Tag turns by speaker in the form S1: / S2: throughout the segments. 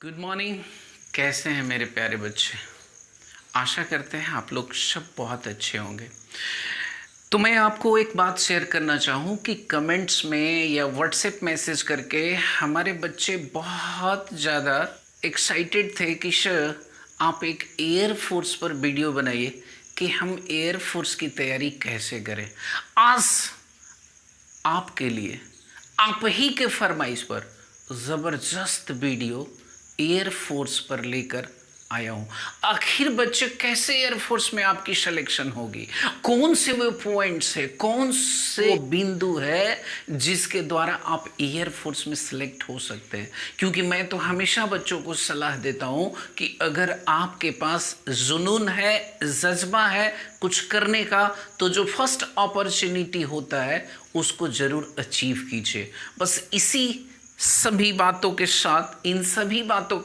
S1: Good morning. कैसे हैं मेरे प्यारे बच्चे? आशा करते हैं आप लोग सब बहुत अच्छे होंगे। तो मैं आपको एक बात शेयर करना चाहूँ कि कमेंट्स में या व्हाट्सएप मैसेज करके हमारे बच्चे बहुत ज़्यादा एक्साइटेड थे कि सर आप एक एयरफोर्स पर वीडियो बनाइए कि हम एयरफोर्स की तैयारी कैसे करें। आज आपके लिए आप ही के फरमाइश पर ज़बरदस्त वीडियो एयरफोर्स पर लेकर आया हूँ। आखिर बच्चे कैसे एयरफोर्स में आपकी सिलेक्शन होगी, कौन से वो पॉइंट्स है, कौन से बिंदु है जिसके द्वारा आप एयरफोर्स में सिलेक्ट हो सकते हैं। क्योंकि मैं तो हमेशा बच्चों को सलाह देता हूँ कि अगर आपके पास जुनून है, जज्बा है कुछ करने का, तो जो फर्स्ट अपॉर्चुनिटी होता है उसको ज़रूर अचीव कीजिए। बस इन सभी बातों के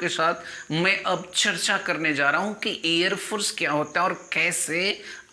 S1: साथ मैं अब चर्चा करने जा रहा हूं कि एयरफोर्स क्या होता है और कैसे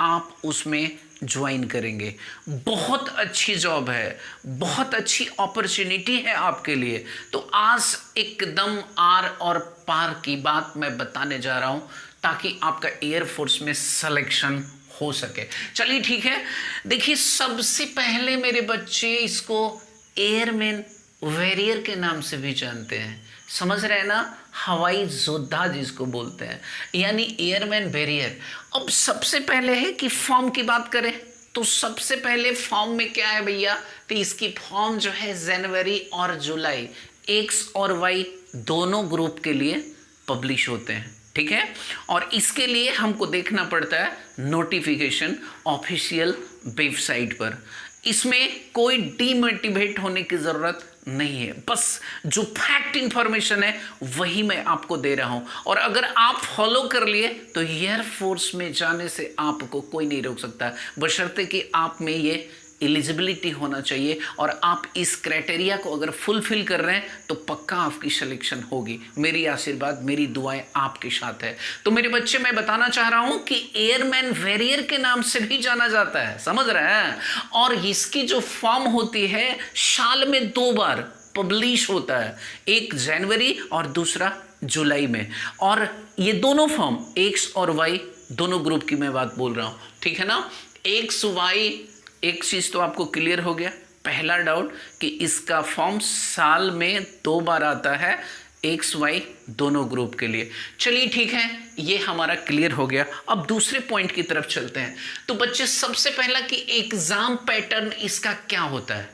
S1: आप उसमें ज्वाइन करेंगे। बहुत अच्छी जॉब है, बहुत अच्छी अपॉर्चुनिटी है आपके लिए। तो आज एकदम आर और पार की बात मैं बताने जा रहा हूं ताकि आपका एयरफोर्स में सिलेक्शन हो सके। चलिए ठीक है, देखिए सबसे पहले मेरे बच्चे इसको एयरमैन वॉरियर के नाम से भी जानते हैं। समझ रहे हैं ना, हवाई योद्धा जिसको बोलते हैं, यानी एयरमैन वॉरियर। अब सबसे पहले है कि फॉर्म की बात करें तो सबसे पहले फॉर्म में क्या है भैया, तो इसकी फॉर्म जो है जनवरी और जुलाई एक्स और वाई दोनों ग्रुप के लिए पब्लिश होते हैं, ठीक है। और इसके लिए हमको देखना पड़ता है नोटिफिकेशन ऑफिशियल वेबसाइट पर। इसमें कोई डीमोटिवेट होने की ज़रूरत नहीं है, बस जो फैक्ट इंफॉर्मेशन है वही मैं आपको दे रहा हूं। और अगर आप फॉलो कर लिए तो एयरफोर्स में जाने से आपको कोई नहीं रोक सकता, बशर्ते कि आप में ये एलिजिबिलिटी होना चाहिए और आप इस क्राइटेरिया को अगर फुलफिल कर रहे हैं तो पक्का आपकी सिलेक्शन होगी। मेरी आशीर्वाद, मेरी दुआएं आपके साथ है। तो मेरे बच्चे, मैं बताना चाह रहा हूं कि एयरमैन वॉरियर के नाम से भी जाना जाता है, समझ रहे हैं। और इसकी जो फॉर्म होती है साल में 2 बार पब्लिश होता है, एक जनवरी और दूसरा जुलाई में। और ये दोनों फॉर्म एक्स और वाई दोनों ग्रुप की मैं बात बोल रहा हूं, ठीक है ना। एक्स वाई, एक चीज तो आपको क्लियर हो गया, पहला डाउट कि इसका फॉर्म साल में 2 बार आता है, एक्स वाई दोनों ग्रुप के लिए। चलिए ठीक है, ये हमारा क्लियर हो गया। अब दूसरे पॉइंट की तरफ चलते हैं। तो बच्चे, सबसे पहला कि एग्जाम पैटर्न इसका क्या होता है,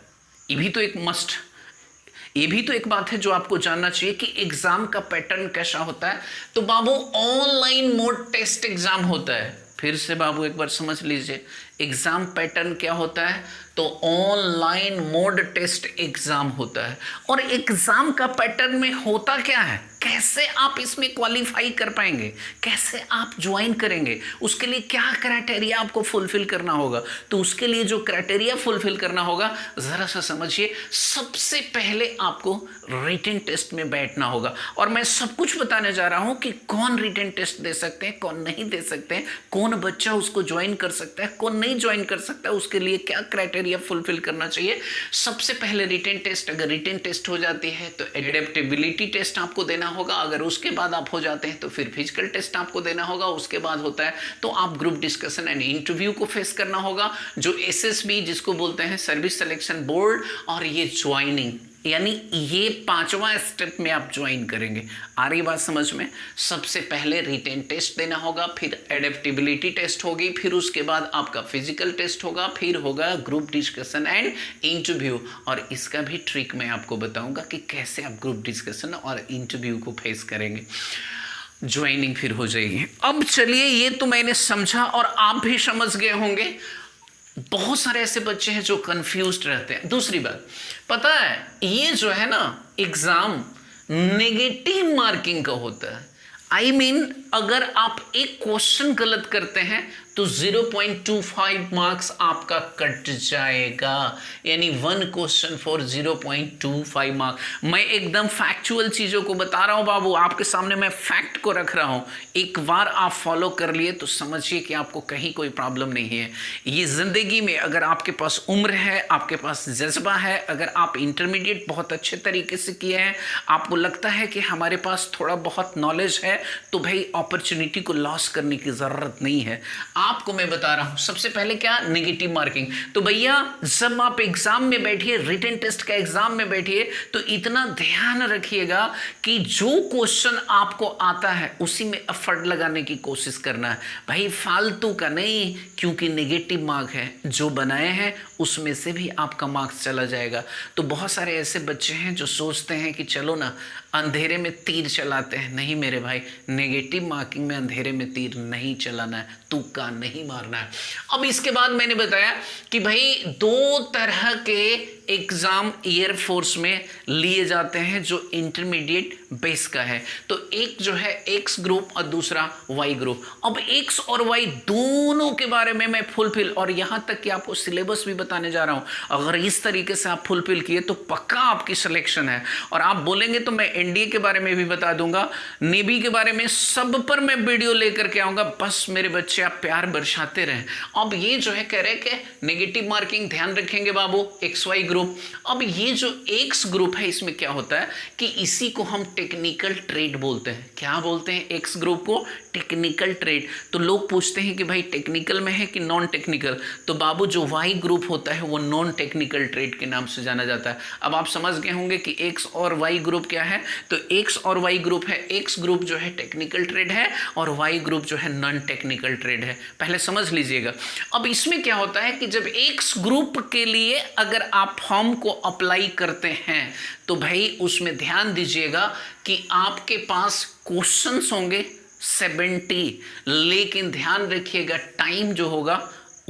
S1: ये भी तो एक बात है जो आपको जानना चाहिए कि एग्जाम का पैटर्न कैसा होता है। तो बाबू, ऑनलाइन मोड टेस्ट एग्जाम होता है। फिर से बाबू एक बार समझ लीजिए, एग्जाम पैटर्न क्या होता है, तो ऑनलाइन मोड टेस्ट एग्जाम होता है। और एग्जाम का पैटर्न में होता क्या है, कैसे आप इसमें क्वालिफाई कर पाएंगे, कैसे आप ज्वाइन करेंगे, उसके लिए क्या क्राइटेरिया आपको फुलफिल करना होगा। तो उसके लिए जो क्राइटेरिया फुलफिल करना होगा जरा सा समझिए। सबसे पहले आपको रिटन टेस्ट में बैठना होगा। और मैं सब कुछ बताने जा रहा हूं कि कौन रिटन टेस्ट दे सकते हैं, कौन नहीं दे सकते हैं, कौन बच्चा उसको ज्वाइन कर सकता है, कौन नहीं ज्वाइन कर सकता है, उसके लिए क्या क्राइटेरिया फुलफिल करना चाहिए। सबसे पहले रिटन टेस्ट, अगर रिटन टेस्ट हो जाती है तो एडेप्टेबिलिटी टेस्ट आपको देना होगा। अगर उसके बाद आप हो जाते हैं तो फिर फिजिकल टेस्ट आपको देना होगा। उसके बाद होता है तो आप ग्रुप डिस्कशन एंड इंटरव्यू को फेस करना होगा, जो एसएसबी जिसको बोलते हैं सर्विस सिलेक्शन बोर्ड, और ये ज्वाइनिंग, यानी ये 5वां स्टेप में आप ज्वाइन करेंगे। आ रही बात समझ में। सबसे पहले रिटेन टेस्ट देना होगा, फिर एडेप्टेबिलिटी टेस्ट होगी, फिर उसके बाद आपका फिजिकल टेस्ट होगा, फिर होगा ग्रुप डिस्कशन एंड इंटरव्यू। और इसका भी ट्रिक मैं आपको बताऊंगा कि कैसे आप ग्रुप डिस्कशन और इंटरव्यू को फेस करेंगे, ज्वाइनिंग फिर हो जाएगी। अब चलिए, ये तो मैंने समझा और आप भी समझ गए होंगे। बहुत सारे ऐसे बच्चे हैं जो कंफ्यूज्ड रहते हैं। दूसरी बात, पता है ये जो है ना एग्जाम नेगेटिव मार्किंग का होता है। I mean, अगर आप एक क्वेश्चन गलत करते हैं तो 0.25 मार्क्स आपका कट जाएगा, यानी 1 क्वेश्चन फॉर 0.25 मार्क्स। मैं एकदम फैक्चुअल चीजों को बता रहा हूं बाबू, आपके सामने मैं फैक्ट को रख रहा हूं। एक बार आप फॉलो कर लिए तो समझिए कि आपको कहीं कोई प्रॉब्लम नहीं है। ये जिंदगी में अगर आपके पास उम्र है, आपके पास जज्बा है, अगर आप इंटरमीडिएट बहुत अच्छे तरीके से किए हैं, आपको लगता है कि हमारे पास थोड़ा बहुत नॉलेज है, तो भाई अपॉर्चुनिटी को लॉस करने की जरूरत नहीं है। आपको मैं बता रहा हूं सबसे पहले क्या, नेगेटिव मार्किंग। तो भैया जब आप एग्जाम में बैठिए, रिटन टेस्ट का एग्जाम में बैठिए, तो इतना ध्यान रखिएगा कि जो क्वेश्चन आपको आता है उसी में एफर्ट लगाने की कोशिश करना है भाई, फालतू का नहीं, क्योंकि नेगेटिव मार्क है, जो बनाए हैं उसमें से भी आपका मार्क्स चला जाएगा। तो बहुत सारे ऐसे बच्चे हैं जो सोचते हैं कि चलो ना अंधेरे में तीर चलाते हैं। नहीं मेरे भाई, नेगेटिव मार्किंग में अंधेरे में तीर नहीं चलाना है, तुक्का नहीं मारना है। अब इसके बाद मैंने बताया कि भाई 2 तरह के एग्जाम एयरफोर्स में लिए जाते हैं जो इंटरमीडिएट बेस का है। तो एक जो है एक्स ग्रुप और दूसरा वाई ग्रुप। अब एक्स और वाई दोनों के बारे में मैं फुलफिल, और यहां तक कि आपको सिलेबस भी बताने जा रहा हूं। अगर इस तरीके से आप फुलफिल किए तो पक्का आपकी सिलेक्शन है। और आप बोलेंगे तो मैं एनडीए के बारे में भी बता दूंगा, नेवी के बारे में, सब पर मैं वीडियो लेकर के आऊंगा। बस मेरे बच्चे आप प्यार बरसाते रहें। अब ये जो है कह रहे कि नेगेटिव मार्किंग ध्यान रखेंगे बाबू, एक्स वाई ग्रुप। अब ये जो एक्स ग्रुप है इसमें क्या होता है कि इसी को हम टेक्निकल ट्रेड बोलते हैं। क्या बोलते हैं एक्स ग्रुप को? Technical trade. तो लोग पूछते हैं कि भाई टेक्निकल में है कि नॉन टेक्निकल, तो बाबू जो वाई ग्रुप होता है वो नॉन टेक्निकल ट्रेड के नाम से जाना जाता है। अब आप समझ गए होंगे कि एक्स और वाई ग्रुप क्या है। तो एक्स और वाई ग्रुप है, एक्स ग्रुप जो है टेक्निकल ट्रेड है और वाई ग्रुप जो है नॉन टेक्निकल ट्रेड है, पहले समझ लीजिएगा। अब इसमें क्या होता है कि जब एक्स ग्रुप के लिए अगर आप फॉर्म को अप्लाई करते हैं तो भाई उसमें ध्यान दीजिएगा कि आपके पास क्वेश्चंस होंगे 70, लेकिन ध्यान रखिएगा टाइम जो होगा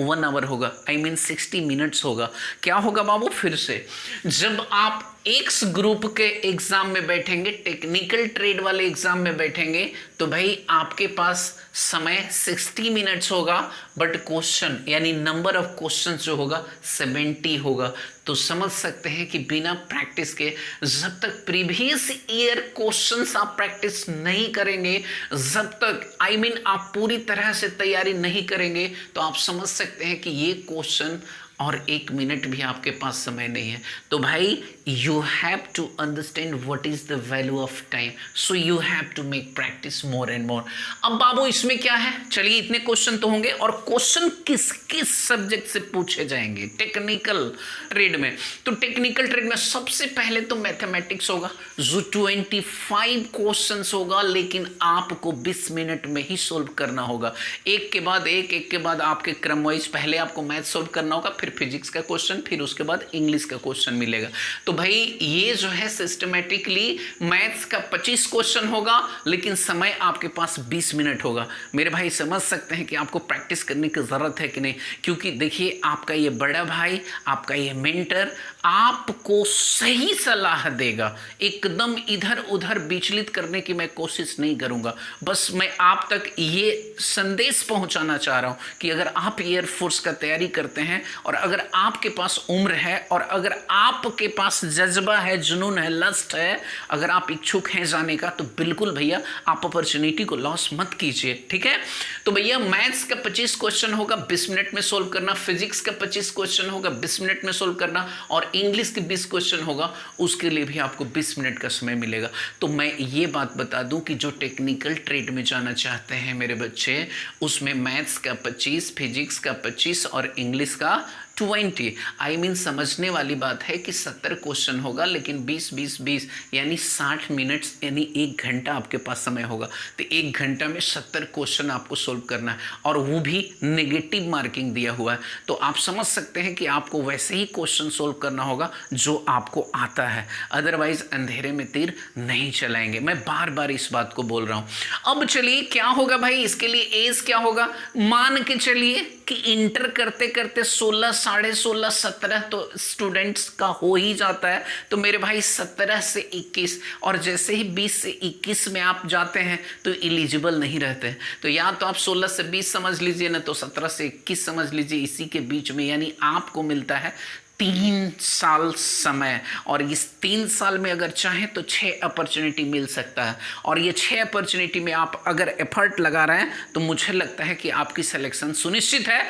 S1: 1 आवर होगा, I mean 60 मिनट्स होगा। क्या होगा बाबू? फिर से, जब आप एक्स ग्रुप के एग्जाम में बैठेंगे, टेक्निकल ट्रेड वाले एग्जाम में बैठेंगे, तो भाई आपके पास समय 60 मिनट्स होगा, बट क्वेश्चन यानी नंबर ऑफ क्वेश्चन जो होगा 70 होगा। तो समझ सकते हैं कि बिना प्रैक्टिस के, जब तक प्रीवियस ईयर क्वेश्चंस आप प्रैक्टिस नहीं करेंगे, जब तक आप पूरी तरह से तैयारी नहीं करेंगे, तो आप समझ सकते हैं कि ये क्वेश्चन और 1 मिनट भी आपके पास समय नहीं है। तो भाई you have to understand what is the value of time, so you have to make practice more and more. अब बाबू इसमें क्या है, चलिए इतने क्वेश्चन तो होंगे, और क्वेश्चन किस किस सब्जेक्ट से पूछे जाएंगे टेक्निकल ट्रेड में। तो टेक्निकल ट्रेड में सबसे पहले तो मैथमेटिक्स होगा, जो 25 क्वेश्चन होगा, लेकिन आपको 20 मिनट में ही सोल्व करना होगा। एक के बाद एक के बाद आपके क्रम वाइज, पहले आपको मैथ सोल्व करना होगा, फिर फिजिक्स का क्वेश्चन, फिर उसके बाद इंग्लिश का क्वेश्चन मिलेगा। तो भाई ये जो है सिस्टमेटिकली मैथ्स का 25 क्वेश्चन होगा, लेकिन समय आपके पास 20 मिनट होगा। मेरे भाई समझ सकते हैं कि आपको प्रैक्टिस करने की जरूरत है कि नहीं, क्योंकि देखिए आपका ये बड़ा भाई, आपका ये मेंटर आपको सही सलाह देगा। एकदम इधर उधर विचलित करने की मैं कोशिश नहीं करूंगा। बस मैं आप तक ये संदेश पहुंचाना चाह रहा हूं कि अगर आप एयरफोर्स का तैयारी करते हैं, और अगर आपके पास उम्र है, और अगर आपके पास जज्बा है, जुनून है, लस्ट है, अगर आप इच्छुक हैं जाने का, तो बिल्कुल भैया आप अपॉर्चुनिटी को लॉस मत कीजिए। ठीक है, तो भैया मैथ्स का 25 क्वेश्चन होगा, 20 मिनट में सोल्व करना। फिजिक्स का 25 क्वेश्चन होगा, 20 मिनट में सोल्व करना। और इंग्लिश के 20 क्वेश्चन होगा, उसके लिए भी आपको 20 मिनट का समय मिलेगा। तो मैं ये बात बता दूं कि जो टेक्निकल ट्रेड में जाना चाहते हैं मेरे बच्चे, उसमें मैथ्स का 25, फिजिक्स का 25 और इंग्लिश का 20। समझने वाली बात है कि 70 क्वेश्चन होगा, लेकिन 20 यानी 60 मिनट्स, यानी 1 घंटा आपके पास समय होगा। तो 1 घंटा में 70 क्वेश्चन आपको सोल्व करना है, और वो भी नेगेटिव मार्किंग दिया हुआ है। तो आप समझ सकते हैं कि आपको वैसे ही क्वेश्चन सोल्व करना होगा जो आपको आता है, अदरवाइज अंधेरे में तीर नहीं चलाएंगे। मैं बार बार इस बात को बोल रहा हूं। अब चलिए क्या होगा भाई, इसके लिए एज क्या होगा, मान के चलिए कि इंटर करते करते 16, 16.5, 17 तो स्टूडेंट्स का हो ही जाता है। तो मेरे भाई 17 से 21, और जैसे ही 20 से 21 में आप जाते हैं तो एलिजिबल नहीं रहते। तो या तो आप 16 से 20 समझ लीजिए, ना तो 17 से 21 समझ लीजिए, इसी के बीच में। यानी आपको मिलता है 3 साल समय, और इस 3 साल में अगर चाहें तो 6 अपॉर्चुनिटी मिल सकता है। और ये 6 अपॉर्चुनिटी में आप अगर एफर्ट लगा रहे हैं तो मुझे लगता है कि आपकी सिलेक्शन सुनिश्चित है।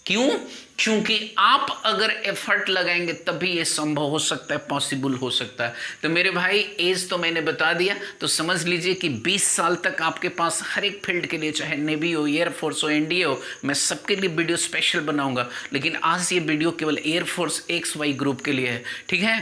S1: क्यों? क्योंकि आप अगर एफर्ट लगाएंगे तभी ये संभव हो सकता है, पॉसिबल हो सकता है। तो मेरे भाई एज तो मैंने बता दिया, तो समझ लीजिए कि 20 साल तक आपके पास हर एक फील्ड के लिए, चाहे नेवी हो, एयरफोर्स हो, एनडीए हो, मैं सबके लिए वीडियो स्पेशल बनाऊंगा। लेकिन आज ये वीडियो केवल एयरफोर्स XY ग्रुप के लिए है, ठीक है।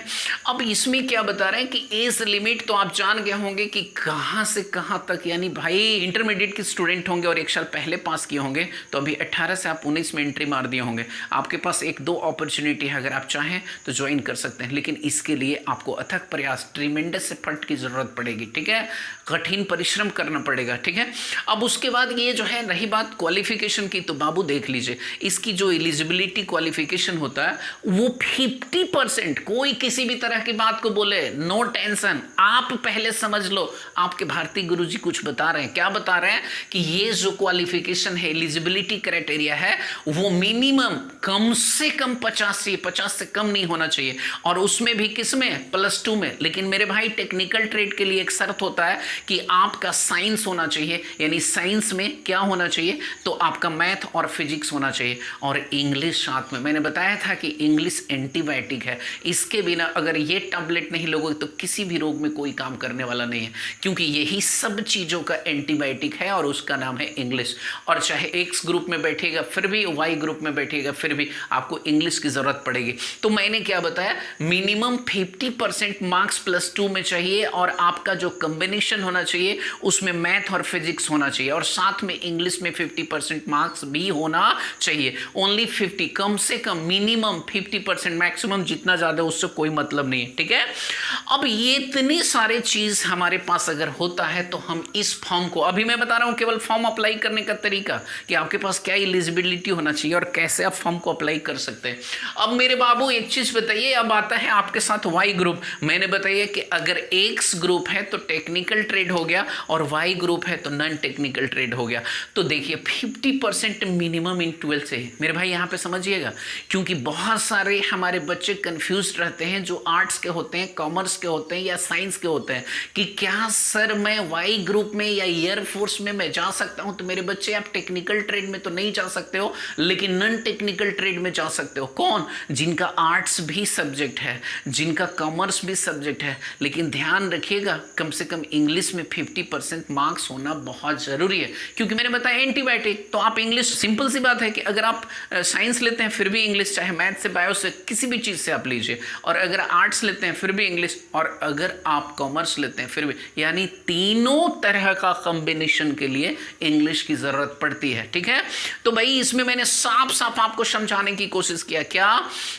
S1: अब इसमें क्या बता रहे हैं कि एज लिमिट तो आप जान गए होंगे कि कहाँ से कहाँ तक, यानी भाई इंटरमीडिएट के स्टूडेंट होंगे और 1 साल पहले पास किए होंगे तो अभी 18 से आप 19 में एंट्री मार दिए होंगे। आपके पास 1-2 अपॉर्चुनिटी है, अगर आप चाहें तो ज्वाइन कर सकते हैं, लेकिन इसके लिए आपको अथक प्रयास, ट्रिमेंडस एफर्ट की जरूरत पड़ेगी, ठीक है। कठिन परिश्रम करना पड़ेगा, ठीक है। अब उसके बाद ये जो है, रही बात क्वालिफिकेशन की, तो बाबू देख लीजिए इसकी जो एलिजिबिलिटी क्वालिफिकेशन होता है वो 50%। कोई किसी भी तरह की बात को बोले, नो टेंशन, आप पहले समझ लो। आपके भारती गुरुजी कुछ बता रहे हैं, क्या बता रहे हैं कि ये जो क्वालिफिकेशन है, एलिजिबिलिटी क्राइटेरिया है, वो मिनिमम कम से कम 50 से कम नहीं होना चाहिए। और उसमें भी किसमें? +2 में। लेकिन मेरे भाई टेक्निकल ट्रेड के लिए एक शर्त होता है कि आपका साइंस होना चाहिए, यानी साइंस में क्या होना चाहिए? तो आपका मैथ और फिजिक्स होना चाहिए, और इंग्लिश साथ में। मैंने बताया था कि इंग्लिश एंटीबायोटिक है, इसके बिना अगर ये टैबलेट नहीं लोगे तो किसी भी रोग में कोई काम करने वाला नहीं है, क्योंकि यही सब चीज़ों का एंटीबायोटिक है और उसका नाम है इंग्लिश। और चाहे X ग्रुप में बैठेगा फिर भी, Y ग्रुप में बैठेगा फिर भी आपको इंग्लिश की जरूरत पड़ेगी। तो मैंने क्या बताया, मिनिमम 50% मार्क्स +2 में चाहिए, और आपका जो कॉम्बिनेशन होना चाहिए उसमें मैथ और फिजिक्स होना चाहिए, और साथ में इंग्लिश में 50% मार्क्स भी होना चाहिए। ओनली 50, कम से कम, मिनिमम 50%, मैक्सिमम जितना ज्यादा उससे कोई मतलब नहीं है, ठीक है। अब ये इतनी सारे चीज हमारे पास अगर होता है तो हम इस फॉर्म को, अभी मैं बता रहा हूं केवल फॉर्म अप्लाई करने का तरीका, कि आपके पास क्या एलिजिबिलिटी होना चाहिए और कैसे आप फॉर्म को अप्लाई कर सकते हैं। अब मेरे बाबू एक चीज बताइए, अब आता है आपके साथ Y ग्रुप। मैंने बताया कि अगर X ग्रुप है तो टेक्निकल ट्रेड हो गया, और Y ग्रुप है तो नॉन टेक्निकल ट्रेड हो गया। तो देखिए 50% मिनिमम इन 12 से। मेरे भाई यहाँ पे समझिएगा, क्योंकि बहुत सारे हमारे बच्चे कंफ्यूज रहते हैं, जो आर्ट्स के होते हैं, कॉमर्स के होते हैं या साइंस के होते हैं, कि क्या सर मैं Y ग्रुप में या एयरफोर्स में मैं जा सकता हूं? तो मेरे बच्चे, आप टेक्निकल ट्रेड में तो नहीं जा सकते हो, लेकिन नॉन टेक्निकल ट्रेड में जा सकते हो। कौन? जिनका आर्ट्स भी सब्जेक्ट है, जिनका कॉमर्स भी सब्जेक्ट है। लेकिन ध्यान रखिएगा, कम से कम इंग्लिश में 50% मार्क्स होना बहुत जरूरी है, क्योंकि मैंने बताया एंटीबायोटिक। तो आप इंग्लिश, सिंपल सी बात है कि अगर आप साइंस लेते हैं फिर भी इंग्लिश, चाहे मैथ से, बायो से, किसी भी चीज से आप लीजिए, और अगर आर्ट्स लेते हैं फिर भी इंग्लिश, और अगर आप कॉमर्स लेते हैं फिर भी, यानी तीनों तरह का कॉम्बिनेशन के लिए इंग्लिश की जरूरत पड़ती है, ठीक है। तो भाई इसमें मैंने साफ साफ आपको समझाने की कोशिश किया, क्या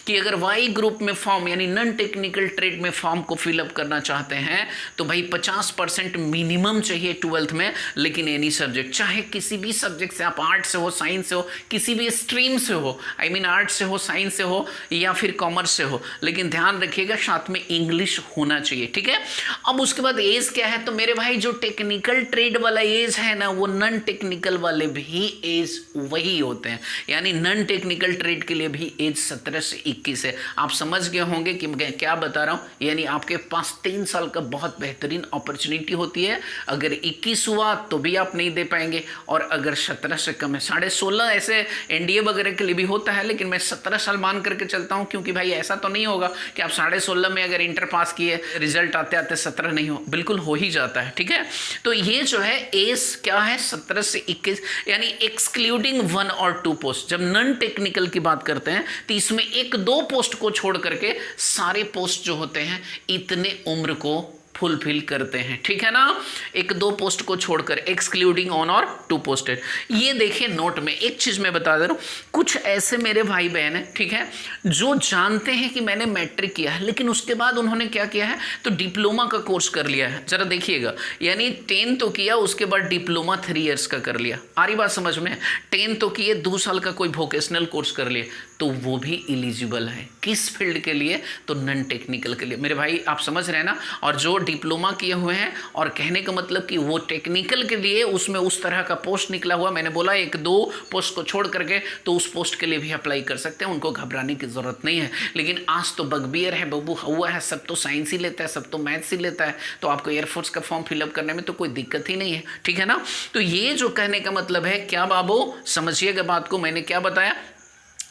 S1: कि अगर Y ग्रुप में फॉर्म, यानी नॉन टेक्निकल ट्रेड में फॉर्म को फिलअप करना चाहते हैं तो भाई 50% मिनिमम चाहिए 12th में, लेकिन एनी सब्जेक्ट, चाहे किसी भी सब्जेक्ट से, आप आर्ट्स से हो, साइंस से हो, किसी भी स्ट्रीम से हो, आई मीन आर्ट्स से हो, साइंस से हो, या फिर कॉमर्स से हो, लेकिन ध्यान रखिएगा साथ में इंग्लिश होना चाहिए, ठीक है। अब उसके बाद एज क्या है? तो मेरे भाई जो टेक्निकल ट्रेड वाला एज है ना, वो नॉन टेक्निकल वाले भी एज वही होते हैं, यानी नॉन टेक्निकल ट्रेड के लिए भी एज 17 से 21 है। आप समझ गए होंगे कि मैं क्या बता रहा हूं, यानी आपके पास 3 साल का बहुत बेहतरीन अपॉर्चुनिटी होती है। अगर 21 हुआ तो भी आप नहीं दे पाएंगे, और अगर 17 से कम है, 16.5 ऐसे एनडीए वगैरह के लिए भी होता है, लेकिन मैं 17 साल मान करके चलता हूं, क्योंकि भाई ऐसा तो नहीं होगा कि आप 16.5 में अगर इंटर पास किए, रिजल्ट आते आते 17 नहीं हो, बिल्कुल हो ही जाता है, ठीक है। तो ये जो है एज क्या है, 17 से 21, यानी एक्सक्लूडिंग 1 और 2 पोस्ट। जब नॉन टेक्निकल की बात करते हैं तो इसमें 1-2 पोस्ट को छोड़ करके सारे पोस्ट जो होते हैं इतने उम्र को फुलफिल करते हैं, ठीक है ना, 1-2 पोस्ट को छोड़कर, एक्सक्लूडिंग ऑन और 2 पोस्टेड। ये देखिए नोट में एक चीज मैं बता दे रहा हूँ, कुछ ऐसे मेरे भाई बहन है, ठीक है, जो जानते हैं कि मैंने मैट्रिक किया है, लेकिन उसके बाद उन्होंने क्या किया है, तो डिप्लोमा का कोर्स कर लिया है। जरा देखिएगा, यानी 10 तो किया, उसके बाद डिप्लोमा 3 इयर्स का कर लिया। आ रही बात समझ में? 10 तो किए, 2 साल का कोई वोकेशनल कोर्स कर लिए, तो वो भी एलिजिबल है। किस फील्ड के लिए? तो नॉन टेक्निकल के लिए। मेरे भाई आप समझ रहे हैं ना। और जो डिप्लोमा किए हुए हैं, और कहने का मतलब कि वो टेक्निकल के लिए उसमें उस तरह का पोस्ट निकला हुआ, मैंने बोला 1-2 पोस्ट को छोड़ करके, तो उस पोस्ट के लिए भी अप्लाई कर सकते हैं, उनको घबराने की जरूरत नहीं है। लेकिन आज तो बगबियर है, बबू हुआ है, सब तो साइंस ही लेता है, सब तो मैथ्स ही लेता है, तो आपको एयरफोर्स का फॉर्म फिलअप करने में तो कोई दिक्कत ही नहीं है, ठीक है ना। तो ये जो कहने का मतलब है, क्या बाबू समझिएगा बात को, मैंने क्या बताया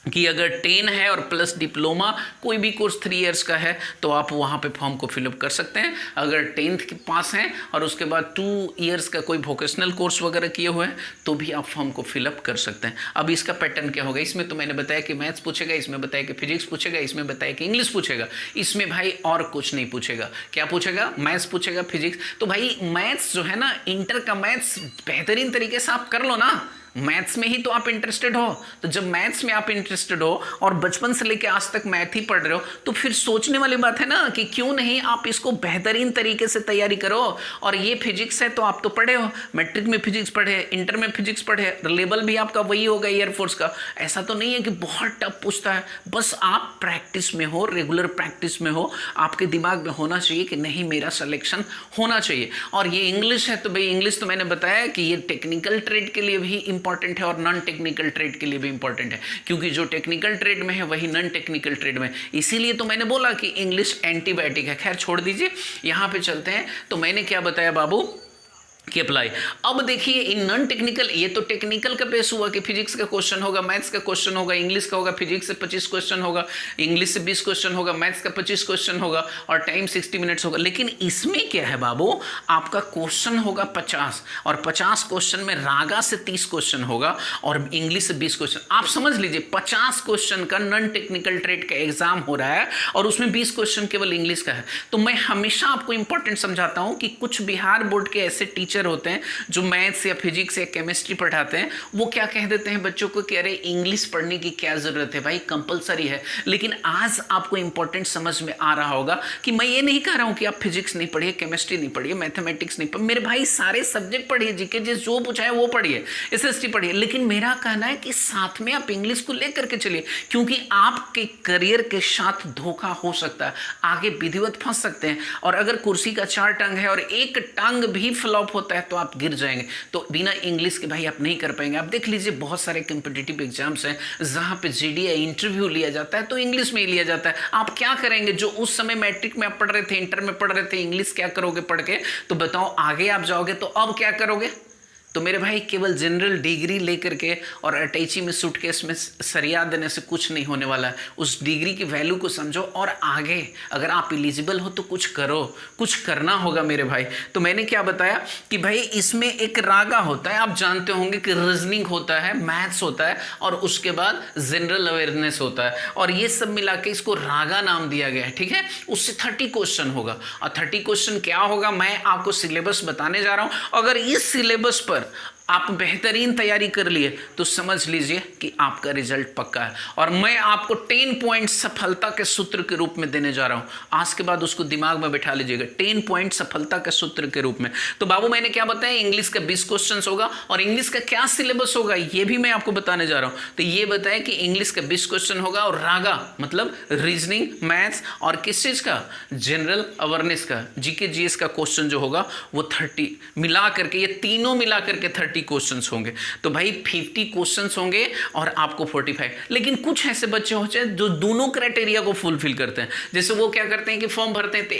S1: कि अगर 10 है और प्लस डिप्लोमा कोई भी कोर्स 3 इयर्स का है, तो आप वहाँ पे फॉर्म को फिलअप कर सकते हैं। अगर 10th के पास हैं और उसके बाद 2 इयर्स का कोई वोकेशनल कोर्स वगैरह किए हुए हैं, तो भी आप फॉर्म को फिलअप कर सकते हैं। अब इसका पैटर्न क्या होगा, इसमें तो मैंने बताया कि मैथ्स पूछेगा, इसमें बताया कि फिजिक्स पूछेगा, इसमें बताया कि इंग्लिश पूछेगा, इसमें भाई और कुछ नहीं पूछेगा। क्या पूछेगा? मैथ्स पूछेगा, फिजिक्स। तो भाई मैथ्स जो है ना, इंटर का मैथ्स बेहतरीन तरीके से आप कर लो ना, मैथ्स में ही तो आप इंटरेस्टेड हो। तो जब मैथ्स में आप इंटरेस्टेड हो और बचपन से लेकर आज तक मैथ ही पढ़ रहे हो, तो फिर सोचने वाली बात है ना कि क्यों नहीं आप इसको बेहतरीन तरीके से तैयारी करो। और ये फिजिक्स है तो आप तो पढ़े हो, मैट्रिक में फिजिक्स पढ़े, इंटर में फिजिक्स पढ़े, लेवल भी आपका वही होगा एयरफोर्स का। ऐसा तो नहीं है कि बहुत टफ पूछता है, बस आप प्रैक्टिस में हो, रेगुलर प्रैक्टिस में हो, आपके दिमाग में होना चाहिए कि नहीं मेरा सिलेक्शन होना चाहिए। और ये इंग्लिश है तो भाई इंग्लिश तो मैंने बताया कि ये टेक्निकल ट्रेड के लिए भी इंपॉर्टेंट है और नॉन टेक्निकल ट्रेड के लिए भी इंपॉर्टेंट है, क्योंकि जो टेक्निकल ट्रेड में है वही नॉन टेक्निकल ट्रेड में। इसीलिए तो मैंने बोला कि इंग्लिश एंटीबायोटिक है। खैर छोड़ दीजिए, यहां पे चलते हैं। तो मैंने क्या बताया बाबू कि अप्लाई। अब देखिए इन नॉन टेक्निकल, ये तो टेक्निकल का बेस हुआ कि फिजिक्स का क्वेश्चन होगा, मैथ्स का क्वेश्चन होगा, इंग्लिश का होगा, फिजिक्स से 25 क्वेश्चन होगा, इंग्लिश से 20 क्वेश्चन होगा, मैथ्स का 25 क्वेश्चन होगा और टाइम 60 मिनट्स होगा। लेकिन इसमें क्या है बाबू, आपका क्वेश्चन होगा 50 और 50 क्वेश्चन में रागा से 30 क्वेश्चन होगा और इंग्लिश से 20 क्वेश्चन। आप समझ लीजिए 50 क्वेश्चन का नॉन टेक्निकल ट्रेड का एग्जाम हो रहा है और उसमें 20 क्वेश्चन केवल इंग्लिश का है। तो मैं हमेशा आपको इंपॉर्टेंट समझाता हूं कि कुछ बिहार बोर्ड के ऐसे टीचर होते हैं जो मैथ्स या फिजिक्स या केमिस्ट्री पढ़ाते हैं, वो क्या कह देते हैं बच्चों को कि अरे इंग्लिश पढ़ने की क्या जरूरत है, भाई कंपलसरी है। लेकिन आज आपको इंपॉर्टेंट समझ में आ रहा होगा कि मैं ये नहीं कह रहा हूं कि आप फिजिक्स नहीं पढ़िए, केमिस्ट्री नहीं पढ़िए, मैथमेटिक्स नहीं पढ़िए, मेरे भाई सारे सब्जेक्ट पढ़िए, जीके जो पूछा है वो पढ़िए, एसएसटी पढ़िए। लेकिन मेरा कहना है कि साथ में आप इंग्लिश को लेकर के चलिए, क्योंकि आपके करियर के साथ धोखा हो सकता है, आगे विधिवत फंस सकते हैं। और अगर कुर्सी का 4 टांग है और एक टांग भी फ्लॉप होता है तो आप गिर जाएंगे। तो बिना इंग्लिश के भाई आप नहीं कर पाएंगे। आप देख लीजिए बहुत सारे कॉम्पिटिटिव एग्जाम्स हैं जहां पे जीडीए इंटरव्यू लिया जाता है तो इंग्लिश में ही लिया जाता है। आप क्या करेंगे, जो उस समय मैट्रिक में आप पढ़ रहे थे, इंटर में पढ़ रहे थे, इंग्लिश क्या करोगे पढ़ के, तो बताओ आगे आप जाओगे तो अब क्या करोगे। तो मेरे भाई केवल जनरल डिग्री लेकर के और अटैची में सूटकेस में सरिया देने से कुछ नहीं होने वाला है। उस डिग्री की वैल्यू को समझो और आगे अगर आप एलिजिबल हो तो कुछ करो, कुछ करना होगा मेरे भाई। तो मैंने क्या बताया कि भाई इसमें एक रागा होता है, आप जानते होंगे कि रीजनिंग होता है, मैथ्स होता है और उसके बाद जनरल अवेयरनेस होता है, और ये सब मिला के इसको रागा नाम दिया गया है, ठीक है। उससे 30 क्वेश्चन होगा और 30 क्वेश्चन क्या होगा मैं आपको सिलेबस बताने जा रहा हूं। अगर इस सिलेबस पर आप बेहतरीन तैयारी कर लिए तो समझ लीजिए कि आपका रिजल्ट पक्का है। और मैं आपको 10 पॉइंट सफलता के सूत्र के रूप में देने जा रहा हूं। आज के बाद उसको दिमाग में बैठा लीजिएगा, 10 पॉइंट सफलता के सूत्र के रूप में। तो बाबू मैंने क्या बताया, इंग्लिश का 20 क्वेश्चन होगा और इंग्लिश का क्या सिलेबस होगा ये भी मैं आपको बताने जा रहा हूं। तो ये बताया कि इंग्लिश का 20 क्वेश्चन होगा और रागा मतलब रीजनिंग, मैथ्स और किस चीज का, जनरल अवेयरनेस का, जीके जीएस का क्वेश्चन जो होगा वो 30 मिला करके, ये तीनों मिला करके 30 क्वेश्चंस होंगे। तो भाई 50 क्वेश्चंस होंगे और आपको 45। लेकिन कुछ ऐसे बच्चे होते हैं जो दोनों क्राइटेरिया को फुलफिल करते हैं। जैसे वो क्या करते हैं कि फॉर्म भरते हैं तो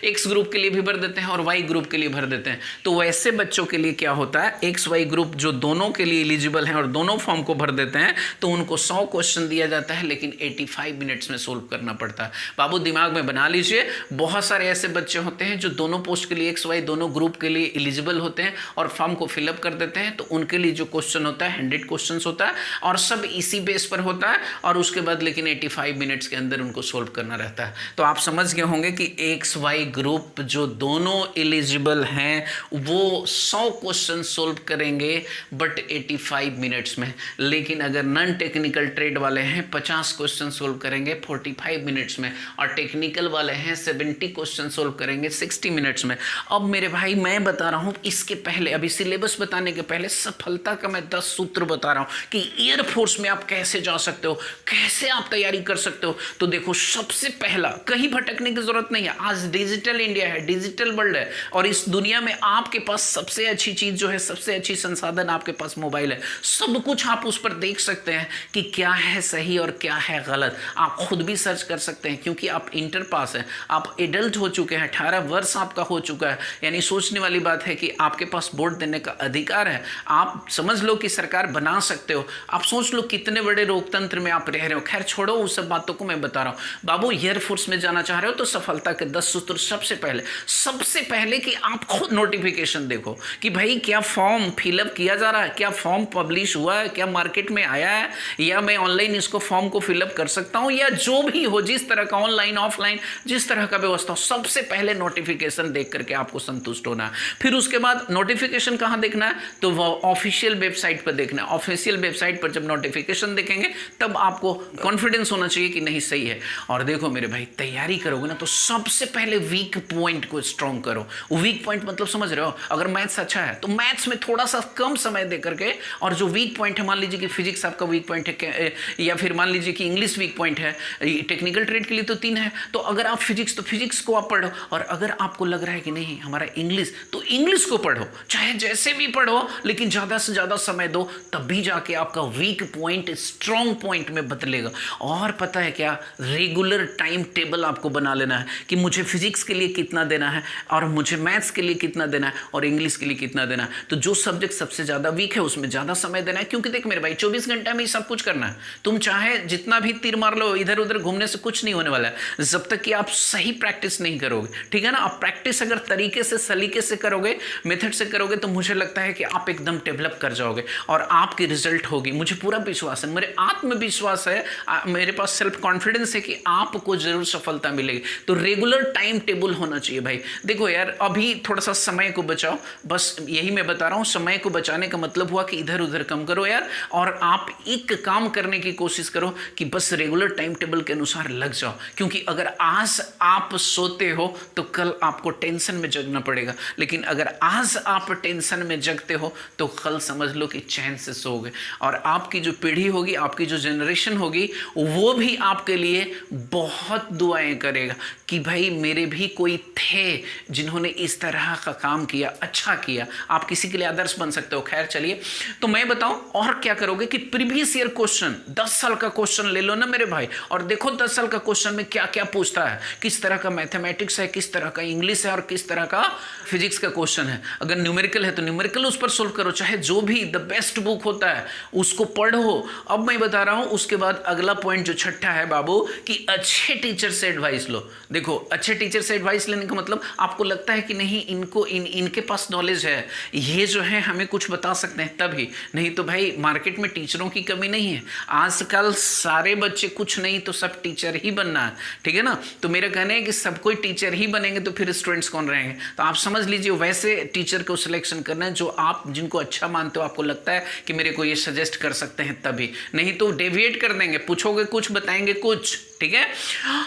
S1: एक्स ग्रुप के लिए भी भर देते हैं और वाई ग्रुप के लिए भर देते हैं। तो वैसे बच्चों के लिए क्या होता है, एक्स वाई ग्रुप जो दोनों के लिए एलिजिबल हैं और दोनों फॉर्म को भर देते हैं तो उनको 100 क्वेश्चन दिया जाता है, लेकिन 85 मिनट्स में सोल्व करना पड़ता है। बाबू दिमाग में बना लीजिए, बहुत सारे ऐसे बच्चे होते हैं जो दोनों पोस्ट के लिए एक्स वाई दोनों ग्रुप के लिए एलिजिबल होते हैं और फॉर्म को फिलअप कर देते हैं, तो उनके लिए जो क्वेश्चन होता है 100 क्वेश्चंस होता है और सब इसी बेस पर होता है, और उसके बाद लेकिन 85 मिनट्स के अंदर उनको सोल्व करना रहता है। तो आप समझ गए होंगे कि XY ग्रुप जो दोनों एलिजिबल हैं वो 100 क्वेश्चन सोल्व करेंगे बट 85 मिनट्स में, लेकिन अगर नॉन टेक्निकल ट्रेड वाले हैं 50 क्वेश्चन सोल्व करेंगे 45 मिनट्स में, और टेक्निकल वाले हैं 70 क्वेश्चन सोल्व करेंगे 60 मिनट्स में। अब मेरे भाई मैं बता रहा हूं इसके पहले, अभी सिलेबस बताने के पहले सफलता का मैं 10 सूत्र बता रहा हूं कि एयरफोर्स में आप कैसे जा सकते हो, कैसे आप तैयारी कर सकते हो। तो देखो, सबसे पहला, कहीं भटकने की जरूरत नहीं है, आज डिजिटल इंडिया है, डिजिटल वर्ल्ड है, और इस दुनिया में आपके पास सबसे अच्छी चीज जो है, सबसे अच्छी संसाधन आपके पास मोबाइल है। सब कुछ आप उस पर देख सकते हैं कि क्या है सही और क्या है गलत। आप खुद भी सर्च कर सकते हैं क्योंकि आप इंटर पास हैं, आप एडल्ट हो चुके हैं, 18 वर्ष आपका हो चुका है, यानी सोचने वाली बात है कि आपके पास वोट देने का अधिकार है। आप समझ लो कि सरकार बना सकते हो। आप सोच लो कितने बड़े लोकतंत्र में आप रह रहे हो। खैर छोड़ो उस सब बातों को, मैं बता रहा हूं। बाबू एयरफोर्स में जाना चाह रहे हो तो सफलता के 10 सूत्र। सबसे पहले कि आप खुद नोटिफिकेशन देखो कि भाई क्या फॉर्म फिलअप किया जा रहा है, क्या फॉर्म पब्लिश हुआ है, क्या मार्केट में आया है, या मैं ऑनलाइन इसको फॉर्म को फिलअप कर सकता हूं, या जो भी हो, जिस तरह का ऑनलाइन ऑफलाइन जिस तरह का व्यवस्था हो, सबसे पहले नोटिफिकेशन देख करके आपको संतुष्ट होना है। फिर उसके बाद नोटिफिकेशन कहां देखना है, तो वो ऑफिशियल वेबसाइट पर देखना है। ऑफिशियल वेबसाइट पर जब नोटिफिकेशन देखेंगे तब आपको कॉन्फिडेंस होना चाहिए कि नहीं सही है। और देखो मेरे भाई, तैयारी करोगे ना तो सबसे पहले वीक पॉइंट को स्ट्रॉन्ग करो। वीक पॉइंट मतलब समझ रहे हो, अगर मैथ्स अच्छा है तो मैथ्स में थोड़ा सा कम समय दे करके, और जो वीक पॉइंट है, मान लीजिए कि फिजिक्स आपका वीक पॉइंट है, या फिर मान लीजिए कि इंग्लिश वीक पॉइंट है, टेक्निकल ट्रेड के लिए तो 3 है, तो अगर आप फिजिक्स तो फिजिक्स को आप पढ़ो, और अगर आपको लग रहा है कि नहीं हमारा इंग्लिश, तो इंग्लिश को पढ़ो, चाहे जैसे भी पढ़ो, लेकिन ज़्यादा से ज़्यादा समय दो, तभी जाके आपका वीक पॉइंट स्ट्रॉन्ग पॉइंट में बदलेगा। और पता है क्या, रेगुलर टाइम टेबल आपको बना लेना है कि मुझे फिजिक्स के लिए कितना देना है, और मुझे मैथ्स के लिए कितना देना है, और इंग्लिश के लिए कितना देना है। तो जो सब्जेक्ट सबसे ज़्यादा वीक है उसमें ज़्यादा समय देना है, क्योंकि देख मेरे भाई 24 घंटे में ही सब कुछ करना है। तुम चाहे जितना भी तीर मार लो, इधर उधर घूमने से कुछ नहीं होने वाला है जब तक कि आप सही प्रैक्टिस नहीं करोगे, ठीक है ना। आप प्रैक्टिस अगर तरीके से, सलीके से करोगे, मेथड से करोगे, तो मुझे लगता है कि आप एकदम डेवलप कर जाओगे और आपकी रिजल्ट होगी। मुझे पूरा विश्वास है, मेरे आत्मविश्वास है, मेरे पास सेल्फ कॉन्फिडेंस है कि आपको जरूर सफलता मिलेगी। तो रेगुलर टाइम टेबल होना चाहिए भाई। देखो यार, अभी थोड़ा सा समय को बचाओ, बस यही मैं बता रहा हूं। समय को बचाने का मतलब हुआ कि इधर उधर कम करो यार, और आप एक काम करने की कोशिश करो कि बस रेगुलर टाइम टेबल के अनुसार लग जाओ। क्योंकि अगर आज आप सोते हो तो कल आपको टेंशन में जगना पड़ेगा, लेकिन अगर आज आप टेंशन में जगते हो तो कल समझ लो कि चैन से सोओगे। और आपकी जो पीढ़ी होगी, आपकी जो जनरेशन होगी, वो भी आपके लिए बहुत दुआएं करेगा कि भाई मेरे भी कोई थे जिन्होंने इस तरह का काम किया, अच्छा किया। आप किसी के लिए आदर्श बन सकते हो। खैर चलिए, तो मैं बताऊं और क्या करोगे कि प्रीवियस ईयर क्वेश्चन, 10 साल का क्वेश्चन ले लो ना मेरे भाई, और देखो 10 साल का क्वेश्चन में क्या क्या पूछता है, किस तरह का मैथमेटिक्स है, किस तरह का इंग्लिश है, और किस तरह का फिजिक्स का क्वेश्चन है। अगर न्यूमेरिकल है तो न्यूमेरिकल उस पर सोल्व करो, चाहे जो भी द बेस्ट बुक होता है उसको पढ़ो। अब मैं बता रहा हूं, उसके बाद अगला पॉइंट जो छठा है बाबू, कि अच्छे टीचर से एडवाइस लो। देखो, अच्छे टीचर से एडवाइस लेने का मतलब, आपको लगता है कि नहीं इनको इनके पास नॉलेज है, ये जो है हमें कुछ बता सकते हैं, तभी। नहीं तो भाई मार्केट में टीचरों की कमी नहीं है, आजकल सारे बच्चे कुछ नहीं तो सब टीचर ही बनना है, ठीक है ना। तो मेरा कहना है कि सब कोई टीचर ही बनेंगे तो फिर स्टूडेंट्स कौन रहेंगे। तो आप समझ लीजिए वैसे टीचर को सिलेक्शन करना है जो आप जिनको अच्छा मानते हो, आपको लगता है कि मेरे को ये सजेस्ट कर सकते हैं, तभी। नहीं तो डेविएट कर देंगे, पूछोगे कुछ बताएंगे कुछ, ठीक है।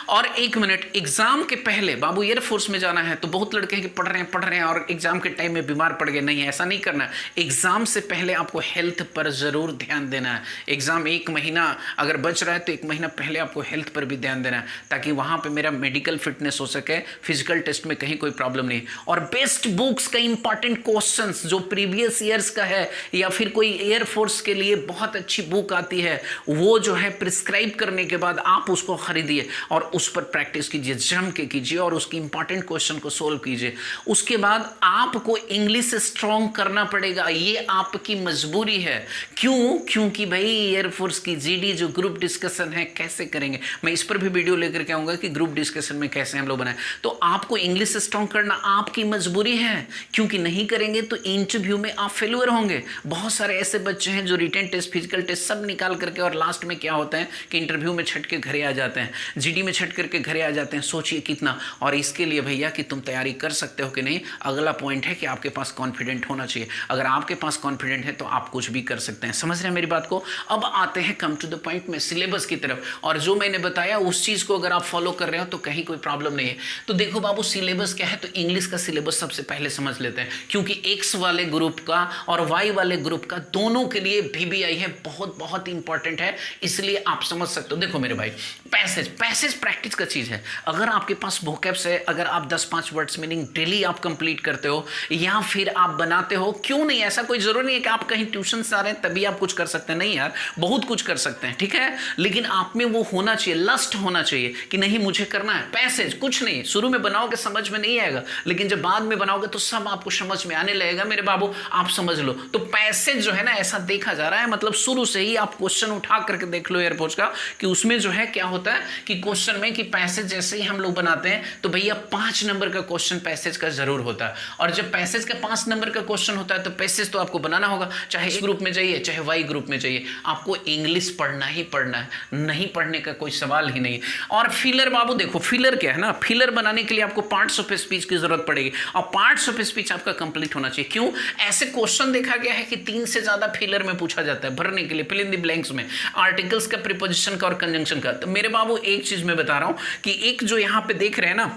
S1: और 1 मिनट, एग्जाम के पहले बाबू एयरफोर्स में जाना है तो बहुत लड़के हैं कि पढ़ रहे हैं और एग्जाम के टाइम में बीमार पड़ गए। नहीं, ऐसा नहीं करना। एग्जाम से पहले आपको हेल्थ पर जरूर ध्यान देना है। एग्जाम 1 महीना अगर बच रहा है तो 1 महीना पहले आपको हेल्थ पर भी ध्यान देना है, ताकि वहां पे मेरा मेडिकल फिटनेस हो सके, फिजिकल टेस्ट में कहीं कोई प्रॉब्लम नहीं। और बेस्ट बुक्स का इंपॉर्टेंट क्वेश्चंस जो प्रीवियस ईयर्स का है, या फिर कोई एयरफोर्स के लिए बहुत अच्छी बुक आती है, वो जो है प्रिस्क्राइब करने के बाद आप उसको खरीदिए और उस पर प्रैक्टिस कीजिए, जम के कीजिए और उसकी इंपॉर्टेंट क्वेश्चन को सोल्व कीजिए। उसके बाद आपको इंग्लिश स्ट्रॉन्ग करना पड़ेगा, ये आपकी मजबूरी है। क्यों? क्योंकि भाई एयरफोर्स की जीडी जो ग्रुप डिस्कशन है कैसे करेंगे, मैं इस पर भी वीडियो लेकर के आऊंगा कि ग्रुप डिस्कशन में कैसे हम लोग बनाए। तो आपको इंग्लिश स्ट्रॉन्ग करना आपकी मजबूरी है, क्योंकि नहीं करेंगे तो इंटरव्यू में आप फेल्यूर होंगे। बहुत सारे ऐसे बच्चे हैं जो रिटन टेस्ट, फिजिकल टेस्ट सब निकाल करके और लास्ट में क्या होता है कि इंटरव्यू में छट के घरे आ जाते हैं, जीडी में छट करके घरे आ जाते हैं। सोचिए कितना। और इसके लिए भैया कि तुम तैयारी कर सकते हो कि नहीं, अगला पॉइंट है कि आपके पास कॉन्फिडेंट होना चाहिए। अगर आपके पास कॉन्फिडेंट है तो आप कुछ भी कर सकते हैं। समझ रहे हैं मेरी बात को? अब आते हैं कम टू द पॉइंट में सिलेबस की तरफ, और जो मैंने बताया उस चीज को अगर आप फॉलो कर रहे हो तो कहीं कोई प्रॉब्लम नहीं है। तो देखो बाबू, सिलेबस क्या है, तो इंग्लिश का सिलेबस सबसे पहले समझ लेते हैं, क्योंकि एक्स वाले ग्रुप का और वाई वाले ग्रुप का दोनों के लिए VBI है, बहुत बहुत इंपॉर्टेंट है, इसलिए आप समझ सकते हो। देखो मेरे भाई, पैसेज प्रैक्टिस का चीज है। अगर आपके पास वोकैब्स है, अगर आप 10-5 वर्ड्स मीनिंग डेली आप कंप्लीट करते हो या फिर आप बनाते हो, क्यों नहीं, ऐसा कोई जरूरी नहीं है कि आप कहीं ट्यूशन से आ रहे हैं तभी आप कुछ कर सकते हैं। नहीं यार, बहुत कुछ कर सकते हैं, ठीक है, लेकिन आप में वो होना चाहिए, लस्ट होना चाहिए कि नहीं मुझे करना है। पैसेज कुछ नहीं, शुरू में बनाओगे समझ में नहीं आएगा, लेकिन जब बाद में बनाओगे तो सब आपको समझ में आने लगेगा मेरे बाबू, आप समझ लो। तो पैसेज जो है ना, ऐसा देखा जा रहा है, मतलब शुरू से ही आप क्वेश्चन उठा करके देख लो एयरफोर्स का कि उसमें जो है क्या होता है कि क्वेश्चन में कि पैसेज जैसे ही हम लोग बनाते हैं तो भैया 5 नंबर का क्वेश्चन पैसेज का जरूर होता है। और जब पैसेज का 5 नंबर का क्वेश्चन होता है तो पैसेज तो आपको बनाना होगा, चाहे इस ग्रुप में जाइए चाहे वाई ग्रुप में जाइए, आपको इंग्लिश पढ़ना ही पढ़ना है, नहीं पढ़ने का कोई सवाल ही नहीं। और फिलर बाबू देखो, फिलर क्या है ना, फिलर बनाने के लिए आपको पार्ट्स ऑफ स्पीच की जरूरत पड़ेगी, और पार्ट्स ऑफ स्पीच आपका कंप्लीट होना चाहिए। क्यों? ऐसे क्वेश्चन देखा गया है कि 3 से ज्यादा फिलर में पूछा जाता है भरने के लिए, फिल इन द ब्लैंक्स में, आर्टिकल्स का, प्रीपोजिशन का और कंजंक्शन का। तो मेरे बाबू एक चीज मैं बता रहा हूं कि एक जो यहां पे देख रहे हैं ना,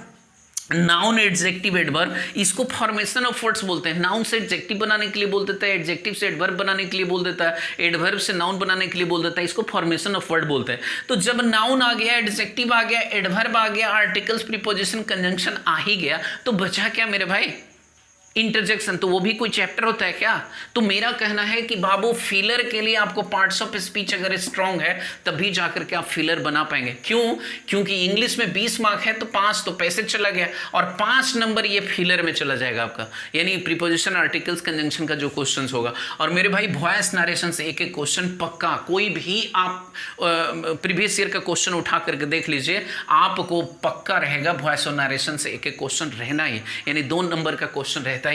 S1: नाउन एडजेक्टिव एडवर्ब, इसको फॉर्मेशन ऑफ वर्ड्स बोलते हैं। नाउन से एडजेक्टिव बनाने के लिए बोल देता है, एडजेक्टिव से एडवर्ब बनाने के लिए बोल देता है, एडवर्ब से नाउन बनाने के लिए बोल देता है, इसको फॉर्मेशन ऑफ वर्ड बोलते हैं। तो जब नाउन आ गया, एडजेक्टिव आ गया, एडवर्ब आ गया, आर्टिकल्स, प्रीपोजिशन, कंजंक्शन आ ही गया, तो बचा क्या मेरे भाई? इंटरजेक्शन। तो वो भी कोई चैप्टर होता है क्या? तो मेरा कहना है कि बाबू फिलर के लिए आपको पार्ट्स ऑफ स्पीच अगर स्ट्रांग है तभी जाकर के आप फिलर बना पाएंगे। क्यों? क्योंकि इंग्लिश में 20 मार्क है तो 5 तो पैसेज चला गया और 5 नंबर ये फिलर में चला जाएगा आपका, यानी प्रीपोजिशन, आर्टिकल्स, कंजंक्शन का जो क्वेश्चन होगा। और मेरे भाई वॉइस नरेशन से एक एक क्वेश्चन पक्का, कोई भी आप प्रीवियस ईयर का क्वेश्चन उठा करके देख लीजिए, आपको पक्का रहेगा वॉइस और नरेशन से एक एक क्वेश्चन रहना ही, यानी 2 नंबर का क्वेश्चन रहता है।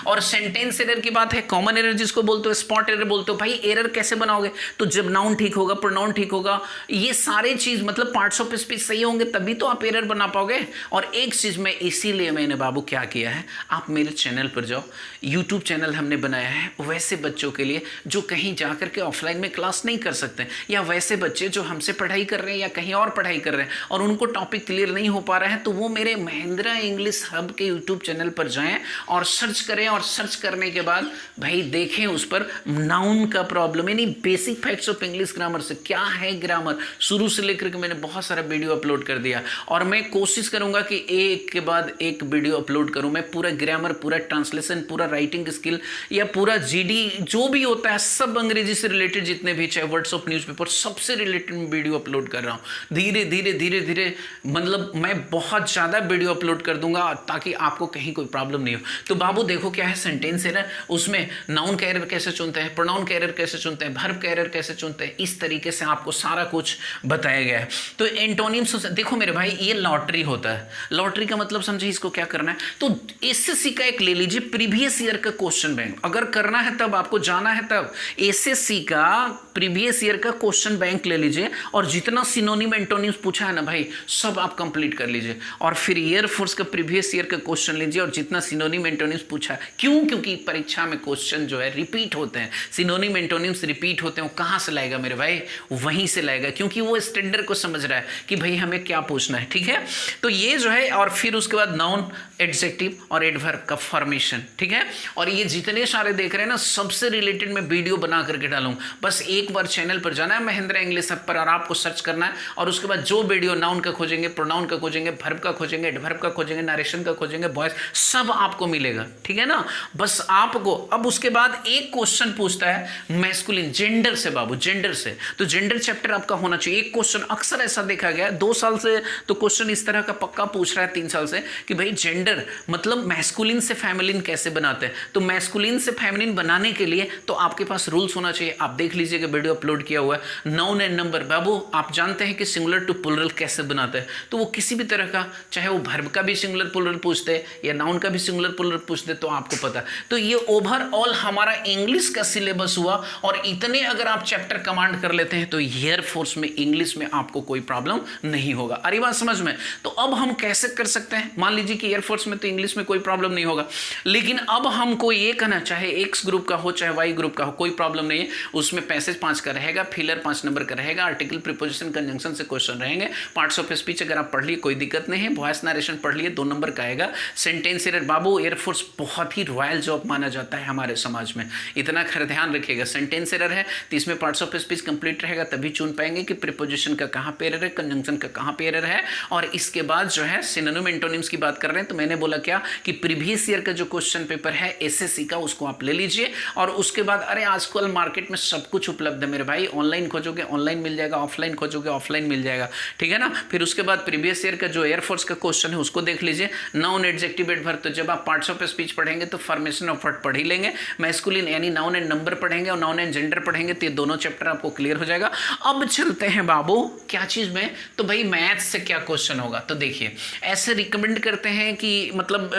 S1: और सेंटेंस एरर की बात है, कॉमन एरर जिसको बोलते हो, स्पॉट एरर बोलते हो। भाई एरर कैसे बनाओगे? तो जब नाउन ठीक होगा, प्रोनाउन ठीक होगा, ये सारे चीज मतलब पार्ट्स ऑफ स्पीच सही होंगे तभी तो आप एरर बना पाओगे। और एक चीज में इसीलिए मैंने बाबू क्या किया है, आप मेरे चैनल पर जाओ, यूट्यूब चैनल हमने बनाया है वैसे बच्चों के लिए जो कहीं जाकर के ऑफलाइन में क्लास नहीं कर सकते, या वैसे बच्चे जो हमसे पढ़ाई कर रहे हैं या कहीं और पढ़ाई कर रहे हैं और उनको टॉपिक क्लियर नहीं हो पा रहा है, तो वो मेरे महिंद्रा इंग्लिश हब के यूट्यूब चैनल पर जाएं और सर्च करें, और सर्च करने के बाद भाई देखें उस पर नाउन का प्रॉब्लम, यानी basic facts of English grammar से क्या है ग्रामर, शुरू से लेकर के मैंने बहुत सारा वीडियो अपलोड कर दिया। और मैं कोशिश करूंगा कि एक के बाद एक वीडियो अपलोड करूं, मैं पूरा ग्रामर, पूरा ट्रांसलेशन, पूरा राइटिंग स्किल या पूरा जीडी जो भी होता है सब अंग्रेजी से रिलेटेड जितने भी, चाहे वर्ड्स ऑफ न्यूज़पेपर, सबसे रिलेटेड वीडियो अपलोड कर रहा हूं। धीरे धीरे धीरे धीरे मतलब मैं बहुत ज़्यादा वीडियो अपलोड कर दूंगा ताकि आपको कहीं कोई प्रॉब्लम नहीं हो। तो बाबू देखो क्या है, सेंटेंस एरर, उसमें नाउन का एरर कैसे चुनते हैं, प्रोनाउन का एरर कैसे चुनते हैं, वर्ब का एरर कैसे चुनते हैं, इस तरीके से आपको सारा कुछ बताया गया है। तो एंटोनिम्स देखो मेरे भाई, ये लॉटरी होता है। लॉटरी का मतलब समझिए इसको क्या करना है, तो एसएससी का एक ले लीजिए प्रीवियस ईयर का क्वेश्चन बैंक, अगर करना है तब आपको जाना है तब एसएससी का प्रीवियस ईयर का क्वेश्चन बैंक ले लीजिए और जितना सिनोनिम एंटोनिम्स पूछा है ना भाई सब आप कंप्लीट कर लीजिए, और फिर एयरफोर्स का प्रीवियस ईयर का क्वेश्चन लीजिए और जितना सिनोनिम एंटोनिम्स पूछा है। क्यों? क्योंकि परीक्षा में क्वेश्चन जो है रिपीट होते हैं, सिनोनिम एंटोनिम्स रिपीट होते हैं। वो कहां से लाएगा मेरे भाई? वहीं से लाएगा, क्योंकि वो स्टैंडर्ड को समझ रहा है कि भाई हमें क्या पूछना है, ठीक है। तो ये जो है, और फिर उसके बाद नाउन, एडजेक्टिव और एडवर्ब का फॉर्मेशन, ठीक है। और ये जितने सारे देख रहे हैं ना, सबसे रिलेटेड मैं वीडियो बना करके डालूंगा। बस एक बार चैनल पर जाना है महिंद्रा इंग्लिश हब पर और आपको सर्च करना है, और उसके बाद जो वीडियो नाउन का खोजेंगे, प्रोनाउन का खोजेंगे, वर्ब का खोजेंगे, एडवर्ब का खोजेंगे, नरेशन का खोजेंगे, वॉइस, सब आपको मिलेगा। ठीक है ना। बस आपको अब उसके बाद एक क्वेश्चन पूछता है मैस्कुलिन, जेंडर से बाबू, जेंडर से, तो जेंडर चैप्टर आपका होना चाहिए। एक क्वेश्चन अक्सर ऐसा देखा गया 2 साल से तो क्वेश्चन इस तरह का पक्का पूछ रहा है, 3 साल से, कि भाई जेंडर मतलब मैस्कुलिन से फेमिनिन कैसे बनाते हैं। तो मैस्कुलिन से फेमिनिन बनाने के लिए तो आपके पास रूल्स होना चाहिए। आप देख लीजिएगा, वीडियो अपलोड किया हुआ है। नाउन एंड नंबर, बाबू आप जानते हैं कि सिंगुलर टू प्लुरल कैसे बनाते हैं, तो वो किसी भी तरह का, चाहे वो वर्ब का भी सिंगुलर प्लुरल पूछते या नाउन का भी सिंगुलर प्लुरल पूछते, तो आपको पता। तो ये ओवरऑल हमारा इंग्लिश का सिलेबस हुआ, और इतने अगर आप चैप्टर कमांड कर लेते हैं तो एयरफोर्स में इंग्लिश में आपको कोई प्रॉब्लम नहीं होगा। अरे बात समझ में। तो अब हम कैसे कर सकते हैं, मान लीजिए कि एयरफोर्स में तो इंग्लिश में कोई प्रॉब्लम नहीं होगा, लेकिन अब हमको ये कहना, चाहे एक्स ग्रुप का हो चाहे वाई ग्रुप का हो, कोई प्रॉब्लम नहीं है। उसमें पैसेज 5 का रहेगा, फिलर 5 नंबर का रहेगा, आर्टिकल प्रीपोजिशन कंजंक्शन से क्वेश्चन रहेंगे, पार्ट्स ऑफ स्पीच अगर आप पढ़ लिए कोई दिक्कत नहीं है, वॉइस नरेशन पढ़ लिए 2 नंबर का आएगा। सेंटेंस एरर, बाबू एयरफोर्स बहुत ही रॉयल जॉब माना जाता है हमारे समाज में, इतना खैर ध्यान रखिएगा। सेंटेंस एरर है तो इसमें पार्ट्स ऑफ स्पीच कंप्लीट रहेगा, तभी चुन पाएंगे कि प्रीपोजिशन का कहाँ पे एरर है, कंजंक्शन का कहाँ पे एरर है। और इसके बाद जो है सिनोनिम एंटोनिम्स की बात कर रहे हैं, तो मैंने बोला क्या कि प्रीवियस ईयर का जो क्वेश्चन पेपर है एसएससी का, उसको आप ले लीजिए। और उसके बाद अरे आजकल मार्केट में सब कुछ उपलब्ध है मेरे भाई, ऑनलाइन खोजोगे ऑनलाइन मिल जाएगा, ऑफलाइन खोजोगे ऑफलाइन मिल जाएगा, ठीक है ना। फिर उसके बाद प्रीवियस ईयर का जो एयरफोर्स का क्वेश्चन है उसको देख लीजिए। नाउन एडजेक्टिव एडवर्ब, तो जब आप पार्ट्स ऑफ स्पीच पढ़ेंगे तो फॉर्मेशन ऑफ वर्ड पढ़ ही लेंगे। मैस्कुलिन यानी नाउन एंड नंबर पढ़ेंगे और नाउन एंड जेंडर पढ़ेंगे, तो ये दोनों चैप्टर आपको क्लियर हो जाएगा। अब चलते हैं बाबू क्या चीज में, तो भाई मैथ्स से क्या क्वेश्चन होगा। तो देखिए ऐसे रिकमेंड करते हैं कि मतलब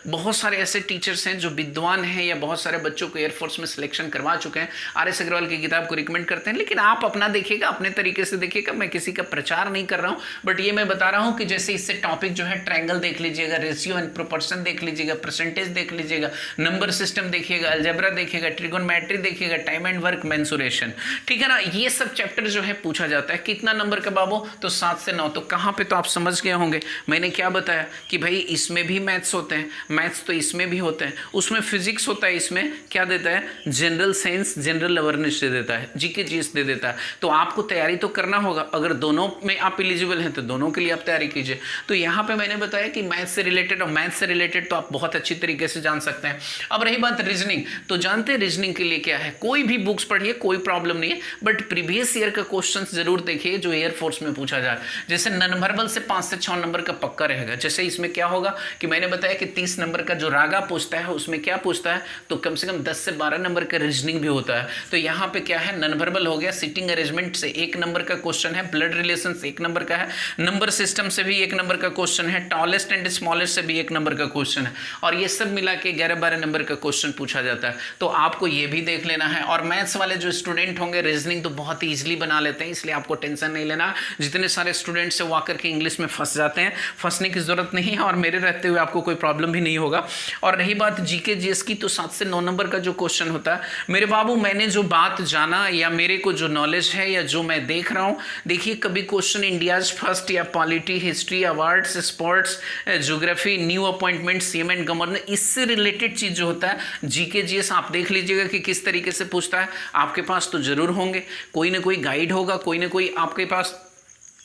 S1: बहुत सारे ऐसे टीचर्स हैं जो विद्वान हैं या बहुत सारे बच्चों को एयरफोर्स में सिलेक्शन करवा चुके हैं, आर.एस. अग्रवाल की किताब को रिकमेंड करते हैं। लेकिन आप अपना देखिएगा, अपने तरीके से देखिएगा, मैं किसी का प्रचार नहीं कर रहा हूं, बट ये मैं बता रहा हूं कि जैसे इससे टॉपिक जो है ट्रायंगल देख लीजिएगा, रेशियो एंड प्रोपोर्शन देख लीजिएगा, परसेंटेज देख लीजिएगा, नंबर सिस्टम देखिएगा, अलजेब्रा देखिएगा, ट्रिगोनोमेट्री देखिएगा, टाइम एंड वर्क, मेंसुरेशन, ठीक है ना। ये सब चैप्टर जो है पूछा जाता है। कितना नंबर का बाबू, तो 7 से 9। तो कहां पे, तो आप समझ गए होंगे मैंने क्या बताया कि भाई इसमें भी मैथ्स होते हैं, मैथ्स तो इसमें भी होते हैं, उसमें फिजिक्स होता है, इसमें क्या देता है, जनरल साइंस, जनरल अवेयरनेस दे देता है, जीके जीएस दे देता है। तो आपको तैयारी तो करना होगा, अगर दोनों में आप एलिजिबल हैं तो दोनों के लिए आप तैयारी कीजिए। तो यहाँ पे मैंने बताया कि मैथ्स से रिलेटेड, और मैथ्स से रिलेटेड तो आप बहुत अच्छी तरीके से जान सकते हैं। अब रही बात रीजनिंग, तो जानते हैं रीजनिंग के लिए क्या है, कोई भी बुक्स पढ़िए कोई प्रॉब्लम नहीं है, बट प्रीवियस ईयर का क्वेश्चन जरूर देखिए जो एयरफोर्स में पूछा जाए। जैसे नॉन वर्बल से 5 से 6 नंबर का पक्का रहेगा। जैसे इसमें क्या होगा कि मैंने बताया कि 30 नंबर का जो रागा पूछता है उसमें क्या पूछता है, तो कम से कम 10 से 12 नंबर का रीजनिंग भी होता है। तो यहाँ पे क्या है, नॉन वर्बल हो गया, सिटिंग अरेंजमेंट से 1 नंबर का क्वेश्चन है, ब्लड रिलेशन से 1 नंबर का है, नंबर सिस्टम से भी 1 नंबर का क्वेश्चन है, टॉलेस्ट एंड स्मॉलेस्ट से भी 1 नंबर का क्वेश्चन है, और ये सब मिला के 11-12 नंबर का क्वेश्चन पूछा जाता है। तो आपको ये भी देख लेना है। और मैथ्स वाले जो स्टूडेंट होंगे रीजनिंग तो बहुत ही ईजिली बना लेते हैं, इसलिए आपको टेंशन नहीं लेना। जितने सारे स्टूडेंट्स से वाकर के इंग्लिश में फंस जाते हैं, फंसने की जरूरत नहीं है, और मेरे रहते हुए आपको कोई प्रॉब्लम भी नहीं होगा। और रही बात जीके जीएस की, तो 7 से 9 नंबर का जो क्वेश्चन होता है मेरे बाबू, मैंने जो बात जाना या मेरे को जो नॉलेज है या जो मैं देख रहा हूँ, देखिए कभी क्वेश्चन इंडियाज फर्स्ट या polity, history, awards, sports, geography, new appointment, CM and governor, इससे रिलेटेड चीज जो होता है जीके जीएस आप देख लीजिएगा कि किस तरीके से पूछता है। आपके पास तो जरूर होंगे, कोई ना कोई गाइड होगा, कोई ना कोई आपके पास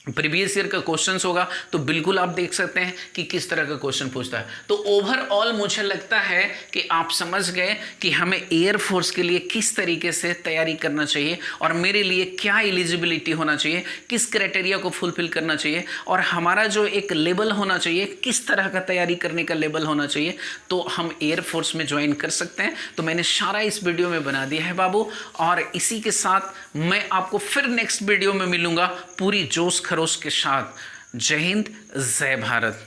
S1: प्रीवियस ईयर का क्वेश्चंस होगा, तो बिल्कुल आप देख सकते हैं कि किस तरह का क्वेश्चन पूछता है। तो ओवरऑल मुझे लगता है कि आप समझ गए कि हमें एयरफोर्स के लिए किस तरीके से तैयारी करना चाहिए, और मेरे लिए क्या एलिजिबिलिटी होना चाहिए, किस क्राइटेरिया को फुलफिल करना चाहिए, और हमारा जो एक लेवल होना चाहिए, किस तरह का तैयारी करने का लेवल होना चाहिए, तो हम एयरफोर्स में ज्वाइन कर सकते हैं। तो मैंने सारा इस वीडियो में बना दिया है बाबू, और इसी के साथ मैं आपको फिर नेक्स्ट वीडियो में मिलूंगा पूरी जोश खरोश के साथ। जय हिंद, जय भारत।